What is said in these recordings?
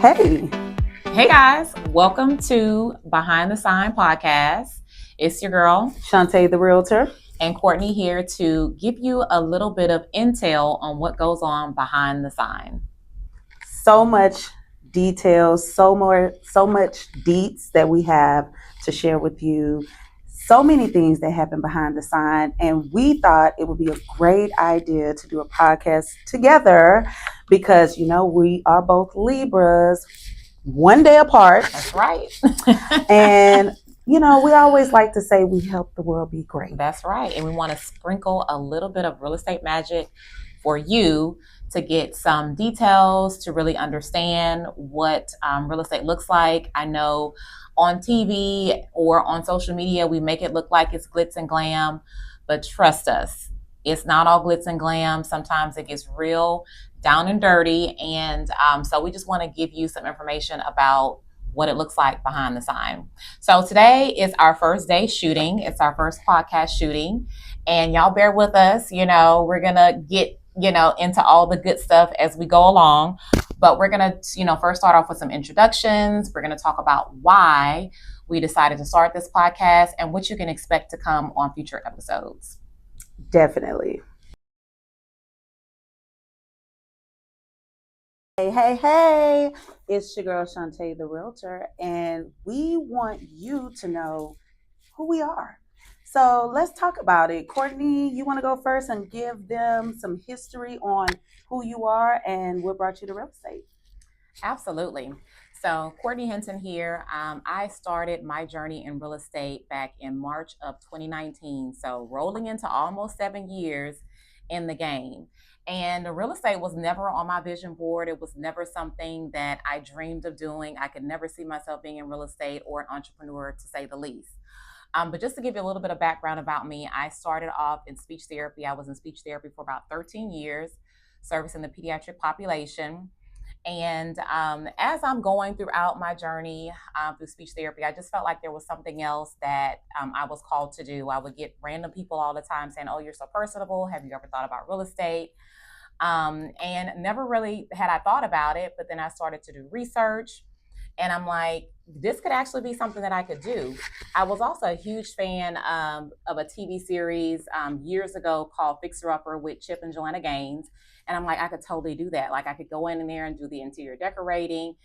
Hey. Hey guys, welcome to Behind the Sign podcast. It's your girl, Shawnte, the Realtor. and Courtney here to give you a little bit of intel on what goes on behind the sign. So much details, so much deets that we have to share with you. So many things that happen behind the sign. And we thought it would be a great idea to do a podcast together because, we are both Libras, one day apart. That's right. And we always like to say we help the world be great. That's right. And we want to sprinkle a little bit of real estate magic for you to get some details, to really understand what real estate looks like. I know on TV or on social media, we make it look like it's glitz and glam, but trust us, it's not all glitz and glam. Sometimes it gets real down and dirty. And so we just want to give you some information about what it looks like behind the sign. So today is our first day shooting. It's our first podcast shooting. And y'all bear with us. We're going to get, into all the good stuff as we go along. But we're going to, first start off with some introductions. We're going to talk about why we decided to start this podcast and what you can expect to come on future episodes. Definitely. Hey, it's your girl Shawnte, the Realtor, and we want you to know who we are. So let's talk about it. Courtney, you want to go first and give them some history on who you are and what brought you to real estate? Absolutely. So Courtney Hinton here. I started my journey in real estate back in March of 2019. So rolling into almost 7 years in the game. And real estate was never on my vision board. It was never something that I dreamed of doing. I could never see myself being in real estate or an entrepreneur, to say the least. But just to give you a little bit of background about me, I started off in speech therapy. I was in speech therapy for about 13 years, servicing the pediatric population. And as I'm going throughout my journey through speech therapy, I just felt like there was something else that I was called to do. I would get random people all the time saying, "Oh, you're so personable. Have you ever thought about real estate?" And never really had I thought about it. But then I started to do research. And I'm like, this could actually be something that I could do. I was also a huge fan of a TV series years ago called Fixer Upper with Chip and Joanna Gaines. And I'm like, I could totally do that. Like I could go in there and do the interior decorating,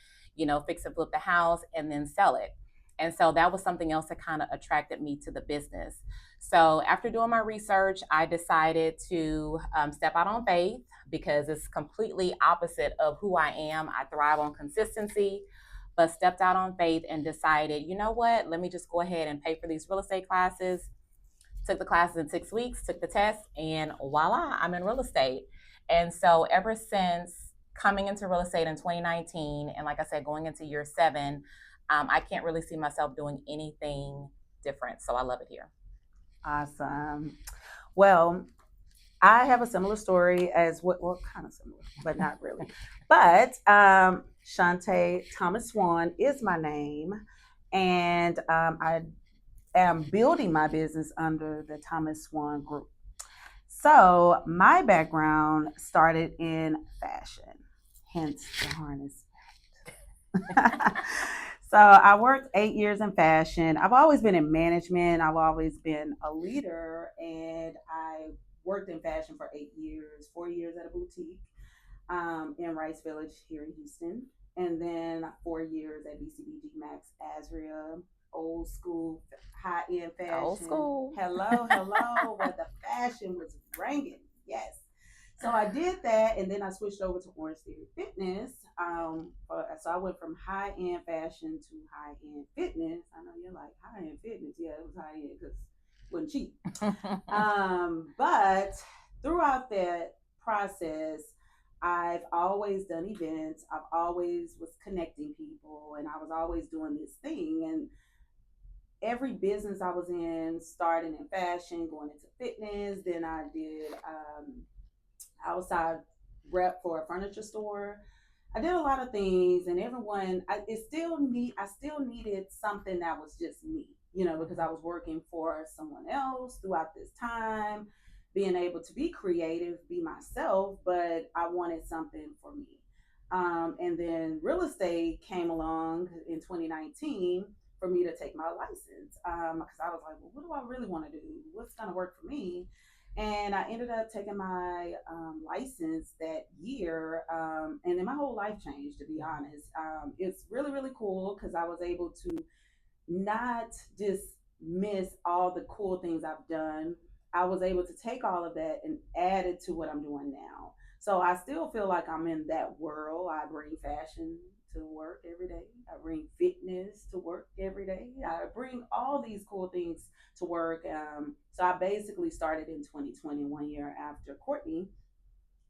fix and flip the house and then sell it. And so that was something else that kind of attracted me to the business. So after doing my research, I decided to step out on faith because it's completely opposite of who I am. I thrive on consistency, but stepped out on faith and decided, you know what, let me just go ahead and pay for these real estate classes. Took the classes in 6 weeks, took the test, and voila, I'm in real estate. And so ever since coming into real estate in 2019, and like I said, going into year 7, I can't really see myself doing anything different. So I love it here. Awesome. Well, I have a similar story as well, kind of similar, but not really. But Shawnte Thomas Swan is my name, and I am building my business under the Thomas Swan Group. So my background started in fashion, hence the harness. So I worked 8 years in fashion. I've always been in management. I've always been a leader, and I worked in fashion for 8 years, 4 years at a boutique in Rice Village here in Houston, and then 4 years at BCBG Max Azria, old school, high-end fashion. Old school. Hello, where the fashion was ringing. Yes. So I did that, and then I switched over to Orange Theory Fitness. So I went from high-end fashion to high-end fitness. I know you're like, high-end fitness. Yeah, it was high-end because it wasn't cheap. But throughout that process, I've always done events. I've always was connecting people, and I was always doing this thing. And every business I was in, starting in fashion, going into fitness. Then I did outside rep for a furniture store. I did a lot of things, and I still needed something that was just me, because I was working for someone else throughout this time, being able to be creative, be myself, but I wanted something for me. And then real estate came along in 2019 for me to take my license because I was like, well, what do I really want to do? What's going to work for me? And I ended up taking my license that year. And then my whole life changed, to be honest. It's really, really cool because I was able to not dismiss all the cool things I've done. I was able to take all of that and add it to what I'm doing now. So I still feel like I'm in that world. I bring fashion to work every day. I bring fitness to work every day. I bring all these cool things to work. So I basically started in 2020, 1 year after Courtney,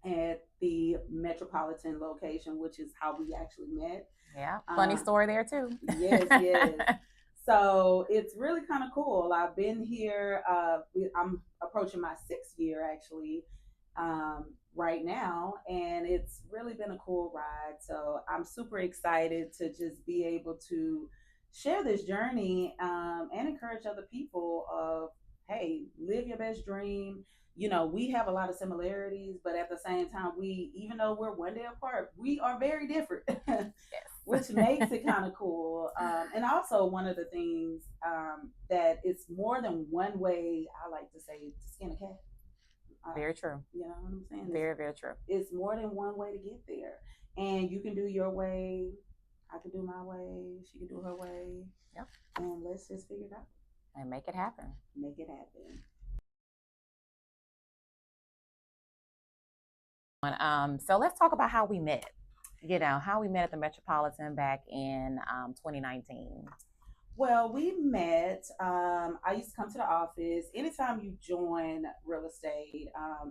at the metropolitan location, which is how we actually met. Yeah, funny story there too. Yes, yes. So it's really kind of cool. I've been here. I'm approaching my 6th year actually right now, and it's really been a cool ride. So I'm super excited to just be able to share this journey and encourage other people of, hey, live your best dream. You know, we have a lot of similarities, but at the same time, we, even though we're one day apart, we are very different. Yes. Which makes it kind of cool. And also, one of the things that it's more than one way, I like to say, to skin a cat. Very true. You know what I'm saying? Very, very true. It's more than one way to get there. And you can do your way. I can do my way. She can do her way. Yep. And let's just figure it out. And make it happen. Make it happen. So let's talk about how we met. You know, how we met at the Metropolitan back in 2019. Well, we met. I used to come to the office. Anytime you join real estate,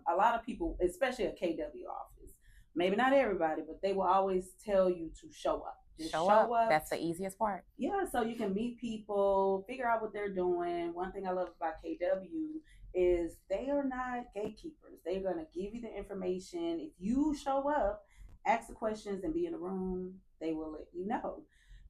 a lot of people, especially a KW office, maybe not everybody, but they will always tell you to show up. Just show up. That's the easiest part. Yeah, so you can meet people, figure out what they're doing. One thing I love about KW is they are not gatekeepers. They're going to give you the information. If you show up, ask the questions, and be in the room, they will let you know.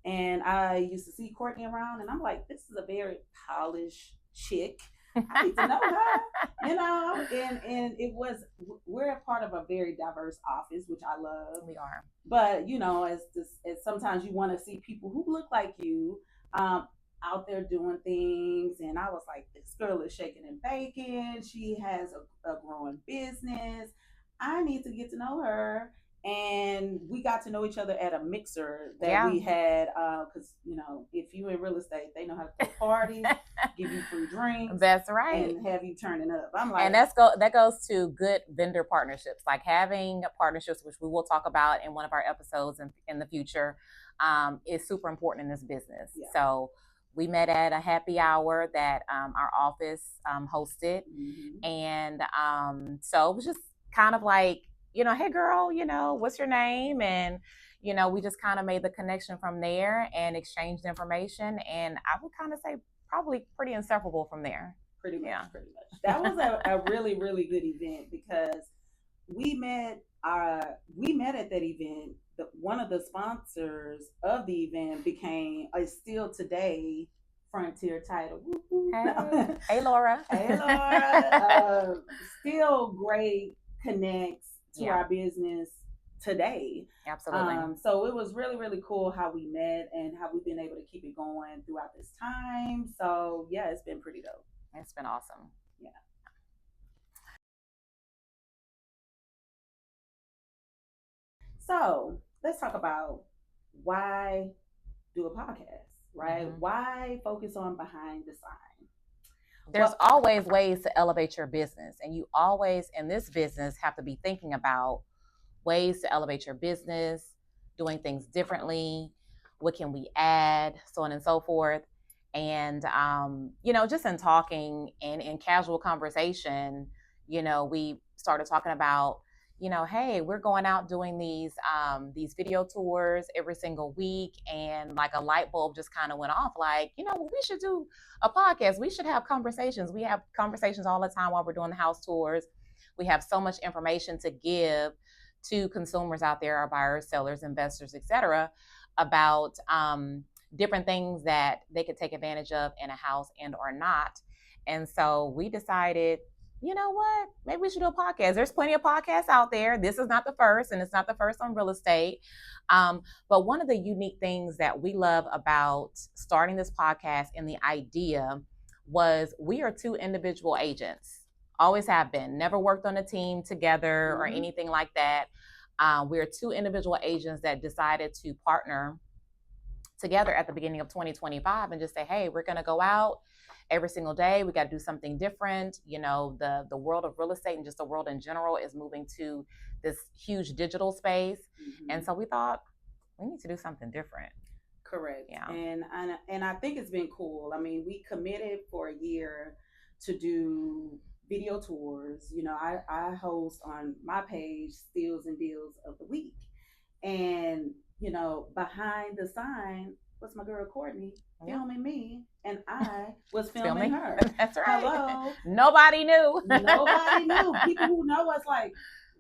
And I used to see Courtney around, and I'm like, this is a very polished chick. I need to know her, you know. And it was, we're a part of a very diverse office, which I love. We are. But you know, as sometimes you want to see people who look like you out there doing things. And I was like, this girl is shaking and baking. She has a growing business. I need to get to know her. And we got to know each other at a mixer that we had, because you know, if you in real estate, they know how to throw parties, give you free drinks. That's right. And have you turning up. I'm like, and that goes to good vendor partnerships, like having partnerships, which we will talk about in one of our episodes in the future, is super important in this business. Yeah. So we met at a happy hour that our office hosted, and so it was just kind of like, you know, hey girl, you know, what's your name? And, you know, we just kind of made the connection from there and exchanged information. And I would kind of say probably pretty inseparable from there. Pretty much. That was a really, really good event because we met at that event. One of the sponsors of the event became still today Frontier Title. Hey, hey Laura. Hey Laura. Still great connects to our business today. Absolutely. So it was really, really cool how we met and how we've been able to keep it going throughout this time. So yeah, it's been pretty dope. It's been awesome. Yeah. So let's talk about why do a podcast, right? Why focus on behind the sign? There's always ways to elevate your business, and you always in this business have to be thinking about ways to elevate your business, doing things differently, what can we add, so on and so forth. And you know, just in talking and in casual conversation, you know, we started talking about, you know, hey, we're going out doing these video tours every single week, and like a light bulb just kind of went off, like, you know, we should do a podcast. We should have conversations. We have conversations all the time while we're doing the house tours. We have so much information to give to consumers out there, our buyers, sellers, investors, etc., about different things that they could take advantage of in a house and or not. And so we decided, you know what? Maybe we should do a podcast. There's plenty of podcasts out there. This is not the first, and it's not the first on real estate. But one of the unique things that we love about starting this podcast and the idea was we are two individual agents, always have been, never worked on a team together or anything like that. We're two individual agents that decided to partner together at the beginning of 2025 and just say, hey, we're going to go out every single day. We got to do something different. You know, the world of real estate and just the world in general is moving to this huge digital space. And so we thought we need to do something different. Correct. Yeah. And I think it's been cool. I mean, we committed for a year to do video tours. You know, I host on my page Steals and Deals of the Week. And, you know, behind the sign was my girl Courtney filming me, and I was filming her. That's right. Hello. Nobody knew. Nobody knew. People who know us like,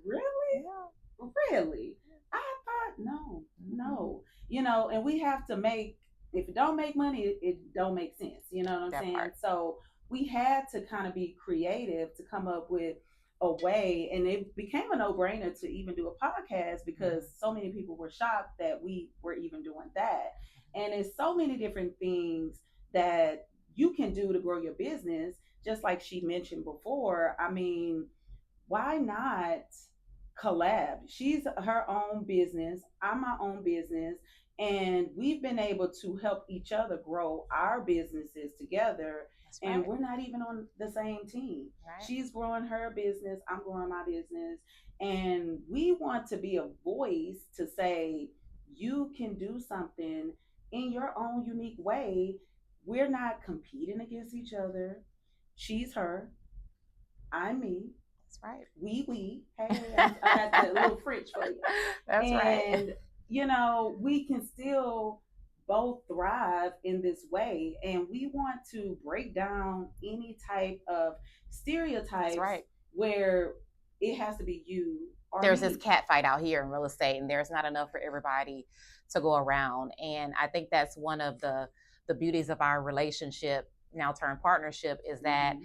really? Yeah. Really? I thought, no. You know, and we have to make, if it don't make money, it don't make sense. You know what I'm saying? Part. So we had to kind of be creative to come up with a way, and it became a no-brainer to even do a podcast because so many people were shocked that we were even doing that. And it's so many different things that you can do to grow your business. Just like she mentioned before, I mean, why not collab? She's her own business, I'm my own business, and we've been able to help each other grow our businesses together. Right. And we're not even on the same team. Right. She's growing her business, I'm growing my business, and we want to be a voice to say you can do something in your own unique way. We're not competing against each other. She's her, I'm me. That's right. We. Hey, I got a little French for you. That's right. And, you know, we can still both thrive in this way. And we want to break down any type of stereotypes. That's right. Where it has to be you or there's me. This cat fight out here in real estate, and there's not enough for everybody to go around. And I think that's one of the beauties of our relationship, now turned partnership, is that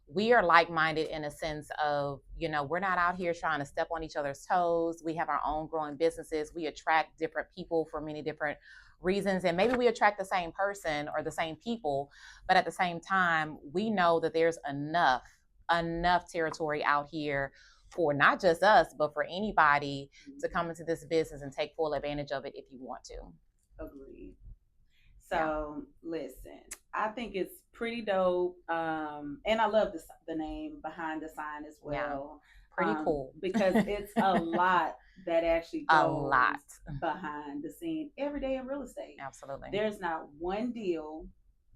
we are like-minded in a sense of, you know, we're not out here trying to step on each other's toes. We have our own growing businesses. We attract different people for many different reasons, and maybe we attract the same person or the same people, but at the same time, we know that there's enough territory out here for not just us, but for anybody to come into this business and take full advantage of it if you want to. Agreed. So listen, I think it's pretty dope. And I love the name behind the sign as well. Yeah, pretty cool. Because it's a lot that actually goes behind the scene every day in real estate. Absolutely. There's not one deal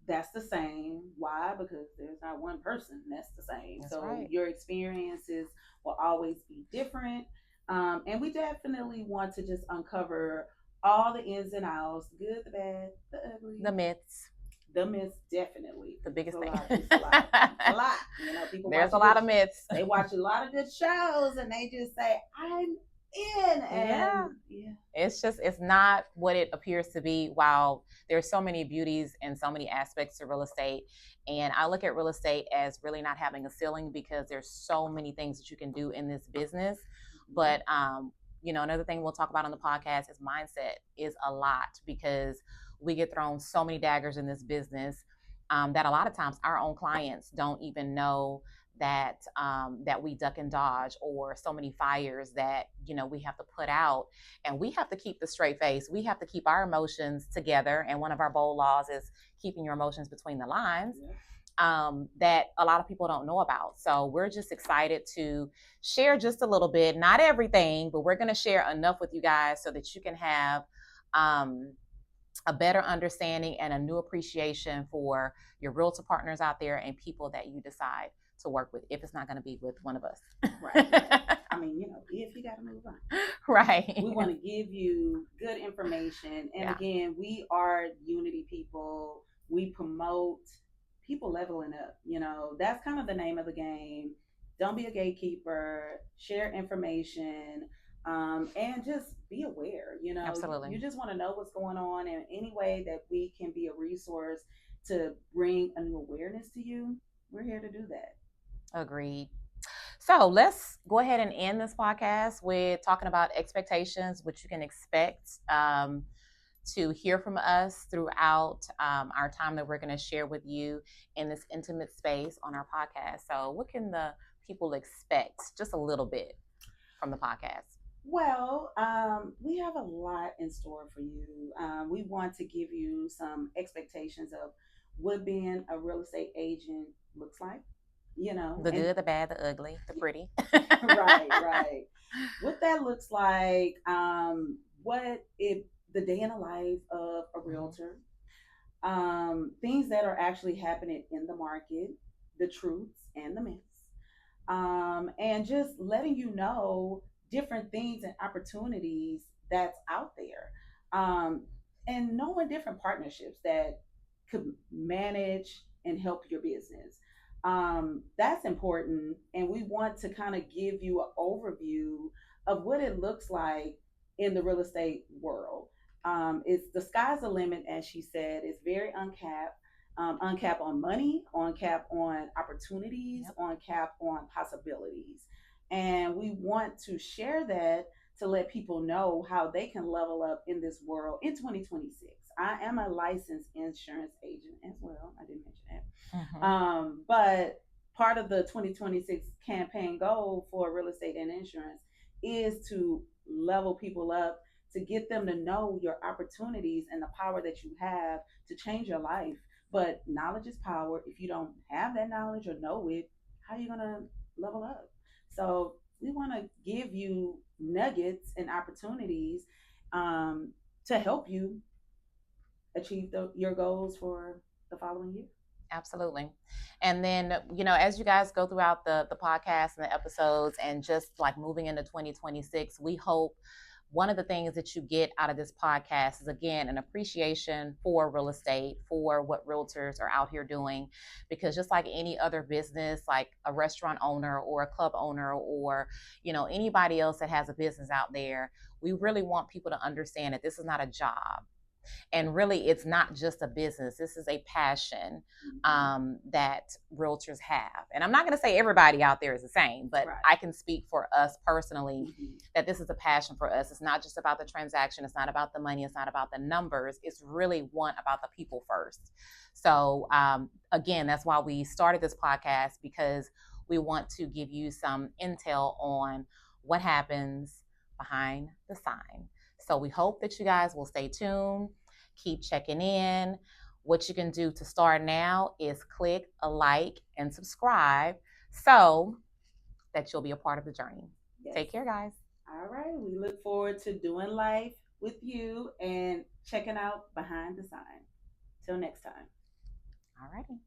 that's the same. Why? Because there's not one person that's the same. That's so right. Your experiences will always be different. And we definitely want to just uncover all the ins and outs, the good, the bad, the ugly. The myths. The myths, definitely. The biggest thing. It's a lot. You know, people. There's a lot of myths. They watch a lot of good shows and they just say, I'm in. And yeah. It's not what it appears to be. While there's so many beauties and so many aspects to real estate. And I look at real estate as really not having a ceiling because there's so many things that you can do in this business. But, you know, another thing we'll talk about on the podcast is mindset is a lot because we get thrown so many daggers in this business that a lot of times our own clients don't even know that we duck and dodge, or so many fires that, you know, we have to put out, and we have to keep the straight face. We have to keep our emotions together. And one of our bold laws is keeping your emotions between the lines. Yeah. That a lot of people don't know about. So we're just excited to share just a little bit, not everything, but we're going to share enough with you guys so that you can have a better understanding and a new appreciation for your realtor partners out there and people that you decide to work with, if it's not going to be with one of us. Right. I mean, you know, if you got to move on. Right. We want to give you good information. And again, we are unity people. We promote people leveling up. You know, that's kind of the name of the game. Don't be a gatekeeper. Share information. And just be aware, you know. Absolutely. You just want to know what's going on, and any way that we can be a resource to bring a new awareness to you, we're here to do that. Agreed. So let's go ahead and end this podcast with talking about expectations, what you can expect to hear from us throughout our time that we're going to share with you in this intimate space on our podcast. So, what can the people expect just a little bit from the podcast? Well, we have a lot in store for you. We want to give you some expectations of what being a real estate agent looks like, The and good, the bad, the ugly, the pretty. right, right. What that looks like, what it the day in the life of a realtor, things that are actually happening in the market, the truths and the myths, and just letting you know different things and opportunities that's out there, and knowing different partnerships that could manage and help your business. That's important, and we want to kind of give you an overview of what it looks like in the real estate world. It's the sky's the limit, as she said. It's very uncapped, uncap on money, on cap on opportunities, Yep. on cap on possibilities. And we want to share that to let people know how they can level up in this world in 2026. I am a licensed insurance agent as well. I didn't mention that. But part of the 2026 campaign goal for real estate and insurance is to level people up, to get them to know your opportunities and the power that you have to change your life. But knowledge is power. If you don't have that knowledge or know it, how are you going to level up? So we want to give you nuggets and opportunities, to help you achieve your goals for the following year. Absolutely. And then, as you guys go throughout the podcast and the episodes and just like moving into 2026, we hope one of the things that you get out of this podcast is, again, an appreciation for real estate, for what realtors are out here doing. Because just like any other business, like a restaurant owner or a club owner or, anybody else that has a business out there, we really want people to understand that this is not a job. And really, it's not just a business. This is a passion that realtors have. And I'm not going to say everybody out there is the same, but Right. I can speak for us personally that this is a passion for us. It's not just about the transaction. It's not about the money. It's not about the numbers. It's really one about the people first. So again, that's why we started this podcast, because we want to give you some intel on what happens behind the sign. So we hope that you guys will stay tuned, keep checking in. What you can do to start now is click a like and subscribe so that you'll be a part of the journey. Yes. Take care, guys. All right. We look forward to doing life with you and checking out behind the sign. Till next time. All righty.